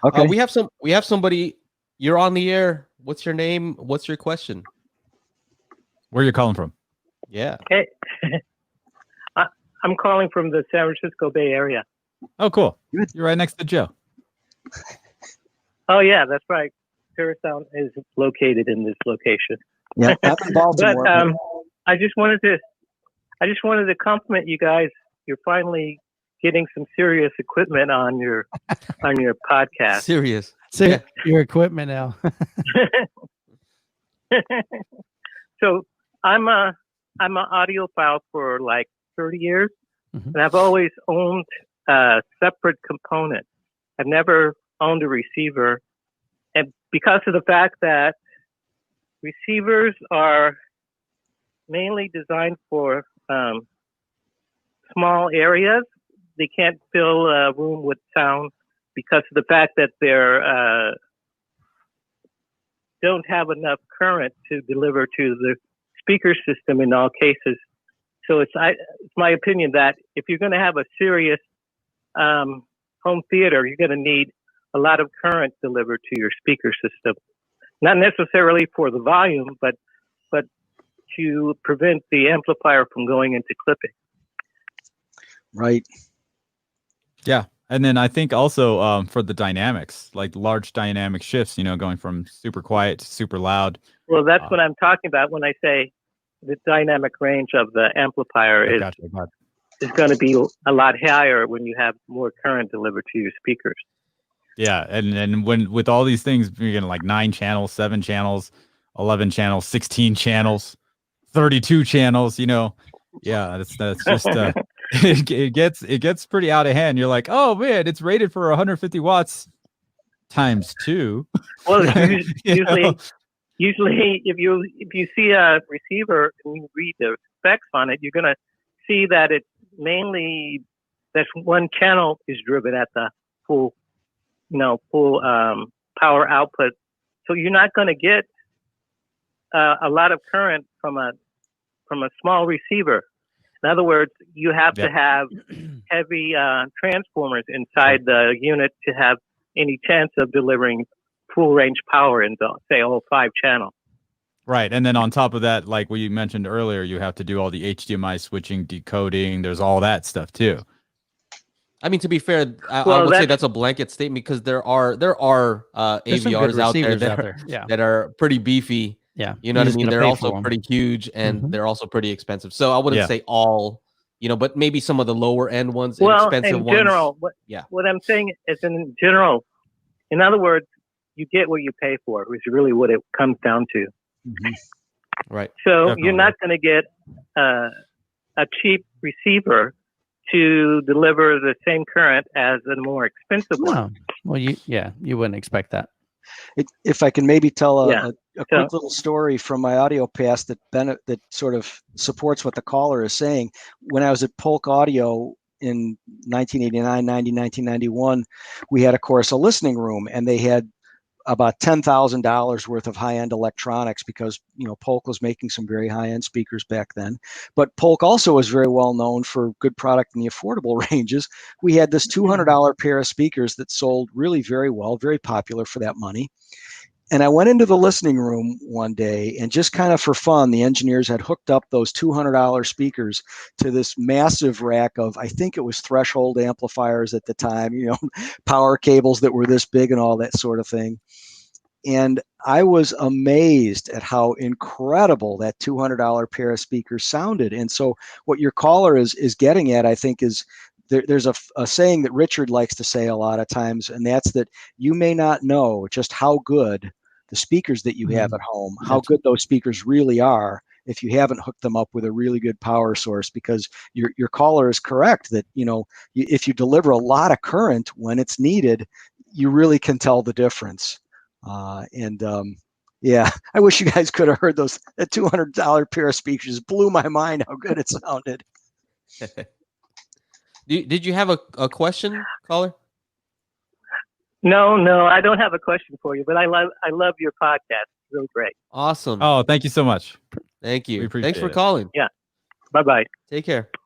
Okay. We have somebody. You're on the air. What's your name? What's your question? Where are you calling from? Yeah. Hey, I'm calling from the San Francisco Bay Area. Oh, cool. Good. You're right next to Joe. Oh yeah, that's right. Parasound is located in this location. Yeah, I'm in Baltimore. But I just wanted to compliment you guys. You're finally getting some serious equipment on your podcast. Serious. So your equipment now. So I'm an audiophile for like 30 years, Mhm. and I've always owned separate components. I've never owned a receiver, and because of the fact that receivers are mainly designed for small areas, they can't fill a room with sound because of the fact that they're don't have enough current to deliver to the speaker system in all cases. So it's my opinion that if you're going to have a serious home theater, you're going to need a lot of current delivered to your speaker system. Not necessarily for the volume, but to prevent the amplifier from going into clipping. Right. Yeah. And then I think also for the dynamics, like large dynamic shifts, going from super quiet to super loud. Well, that's what I'm talking about when I say the dynamic range of the amplifier is going to be a lot higher when you have more current delivered to your speakers. Yeah. And when with all these things, you're getting like 9 channels, 7 channels, 11 channels, 16 channels, 32 channels, yeah, that's just it gets pretty out of hand. You're like, oh man, it's rated for 150 watts times 2. Well, usually if you see a receiver and you read the specs on it, you're going to see that it's mainly that one channel is driven at the full power output. So you're not going to get a lot of current from a small receiver. In other words, you have to have heavy transformers inside the unit to have any chance of delivering full range power in the, say, 5 channel. Right. And then on top of that, like what you mentioned earlier, you have to do all the HDMI switching, decoding. There's all that stuff too. I mean, to be fair, I would say that's a blanket statement because there are AVRs out there, that are pretty beefy. Yeah. You know what I mean? They're also pretty huge and they're also pretty expensive. So I wouldn't say all, but maybe some of the lower end ones, expensive in general, ones. What I'm saying is in general, in other words, you get what you pay for, which is really what it comes down to. Mm-hmm. Right. So Definitely. You're not going to get a cheap receiver to deliver the same current as a more expensive one. Well, you wouldn't expect that. If I can maybe tell a quick little story from my audio past that sort of supports what the caller is saying. When I was at Polk Audio in 1989, 90, 1991, we had, of course, a listening room, and they had about $10,000 worth of high-end electronics because, Polk was making some very high-end speakers back then. But Polk also was very well known for good product in the affordable ranges. We had this $200 pair of speakers that sold really very well, very popular for that money. And I went into the listening room one day, and just kind of for fun, the engineers had hooked up those $200 speakers to this massive rack of, I think it was threshold amplifiers at the time, power cables that were this big and all that sort of thing. And I was amazed at how incredible that $200 pair of speakers sounded. And so what your caller is getting at, I think, is there's a saying that Richard likes to say a lot of times, and that's that you may not know just how good the speakers that you have at home, how good those speakers really are if you haven't hooked them up with a really good power source, because your caller is correct that, if you deliver a lot of current when it's needed, you really can tell the difference. I wish you guys could have heard those. That $200 pair of speakers blew my mind how good it sounded. Did you have a question, caller? No, I don't have a question for you, but I love your podcast. It's really great. Awesome. Oh, thank you so much. Thank you. We appreciate Thanks for it. calling. Yeah. Bye-bye. Take care.